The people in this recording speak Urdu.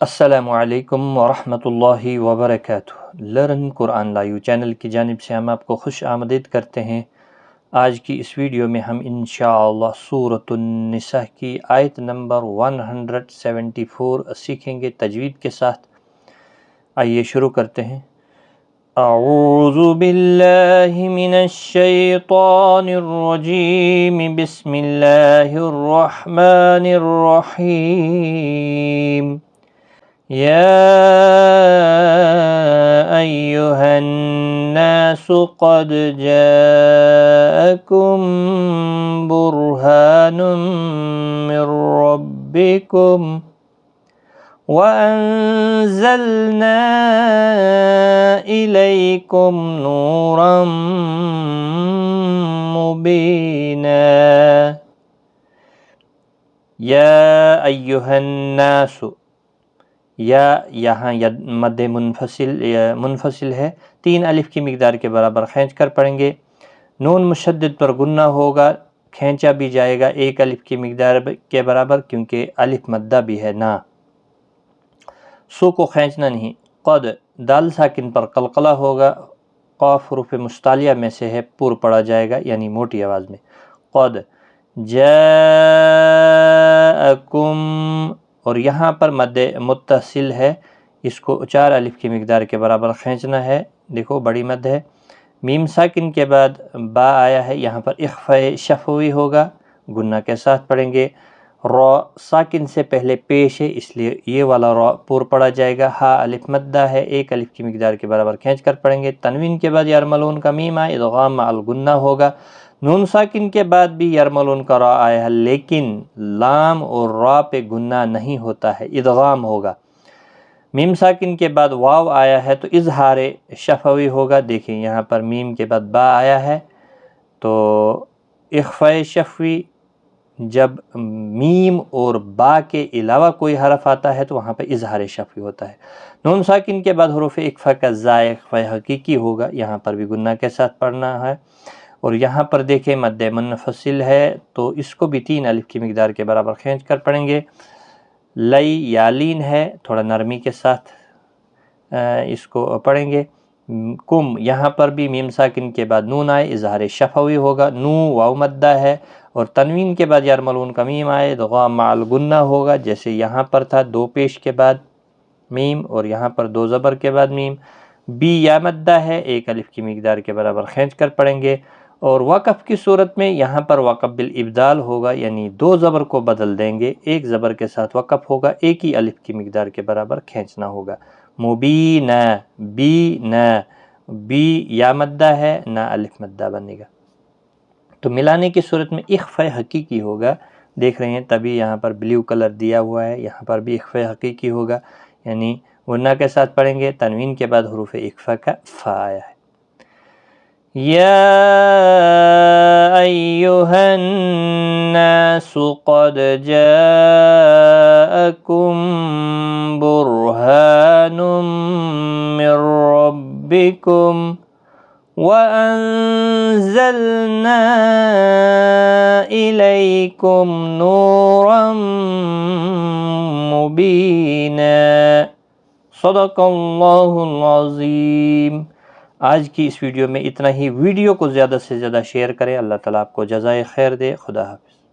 السلام علیکم ورحمۃ اللہ وبرکاتہ۔ لرن قرآن لائیو چینل کی جانب سے ہم آپ کو خوش آمدید کرتے ہیں۔ آج کی اس ویڈیو میں ہم انشاءاللہ سورۃ النساء کی آیت نمبر 174 سیکھیں گے تجوید کے ساتھ۔ آئیے شروع کرتے ہیں۔ اعوذ باللہ من الشیطان الرجیم، بسم اللہ الرحمن الرحیم۔ يا أيها الناس قد جاءكم برهان من ربكم وأنزلنا إليكم نورا مبينا۔ يا أيها الناس، یا یہاں مد منفصل ہے، 3 الف کی مقدار کے برابر کھینچ کر پڑھیں گے۔ نون مشدد پر غنہ ہوگا، کھینچا بھی جائے گا 1 الف کی مقدار کے برابر، کیونکہ الف مدہ بھی ہے نا۔ سو کو کھینچنا نہیں۔ قد دال ساکن پر قلقلہ ہوگا، قاف حروف مستعلیہ میں سے ہے، پور پڑا جائے گا یعنی موٹی آواز میں۔ قد جاءکم، اور یہاں پر مد متصل ہے، اس کو 4 الف کی مقدار کے برابر کھینچنا ہے۔ دیکھو بڑی مد ہے۔ میم ساکن کے بعد با آیا ہے، یہاں پر اخفاء شفوی ہوگا، گنہ کے ساتھ پڑھیں گے۔ را ساکن سے پہلے پیش ہے، اس لیے یہ والا را پور پڑا جائے گا۔ ہا الف مدہ ہے، 1 الف کی مقدار کے برابر کھینچ کر پڑھیں گے۔ تنوین کے بعد یرملون کا میم آئے، ادغام مع الغنہ ہوگا۔ نون ساکن کے بعد بھی یرملون کا را آیا ہے، لیکن لام اور را پہ گنہ نہیں ہوتا ہے، ادغام ہوگا۔ میم ساکن کے بعد واو آیا ہے تو اظہار شفوی ہوگا۔ دیکھیں یہاں پر میم کے بعد با آیا ہے تو اخفاء شفوی، جب میم اور با کے علاوہ کوئی حرف آتا ہے تو وہاں پہ اظہار شفوی ہوتا ہے۔ نون ساکن کے بعد حروف اکفا کا زائے اخفاء حقیقی ہوگا، یہاں پر بھی گنہ کے ساتھ پڑھنا ہے۔ اور یہاں پر دیکھیں مد منفصل ہے تو اس کو بھی 3 الف کی مقدار کے برابر کھینچ کر پڑھیں گے۔ لئی یالین ہے، تھوڑا نرمی کے ساتھ اس کو پڑھیں گے۔ کم، یہاں پر بھی میم ساکن کے بعد نون آئے، اظہار شفوی ہوگا۔ نو واو مدہ ہے، اور تنوین کے بعد یرملون کا میم آئے، ادغام مع الغنہ ہوگا، جیسے یہاں پر تھا 2 پیش کے بعد میم اور یہاں پر 2 زبر کے بعد میم۔ بی یا مدہ ہے، 1 الف کی مقدار کے برابر کھینچ کر پڑھیں گے۔ اور وقف کی صورت میں یہاں پر وقف بالابدال ہوگا، یعنی 2 زبر کو بدل دیں گے، 1 زبر کے ساتھ وقف ہوگا، 1 ہی الف کی مقدار کے برابر کھینچنا ہوگا۔ مبینہ، بی یا مدہ ہے، نا الف مدہ بنے گا۔ تو ملانے کی صورت میں اخفاء حقیقی ہوگا، دیکھ رہے ہیں تبھی یہاں پر بلیو کلر دیا ہوا ہے، یہاں پر بھی اخفاء حقیقی ہوگا، یعنی غنہ کے ساتھ پڑھیں گے۔ تنوین کے بعد حروف اخفاء کا فا آیا ہے۔ یا ایہا الناس قد جاءکم برہان من ربکم وَأَنزَلْنَا إِلَيْكُمْ نُورًا مُبِينًا۔ صدق اللہ العظیم۔ آج کی اس ویڈیو میں اتنا ہی۔ ویڈیو کو زیادہ سے زیادہ شیئر کریں۔ اللہ تعالیٰ آپ کو جزائے خیر دے۔ خدا حافظ۔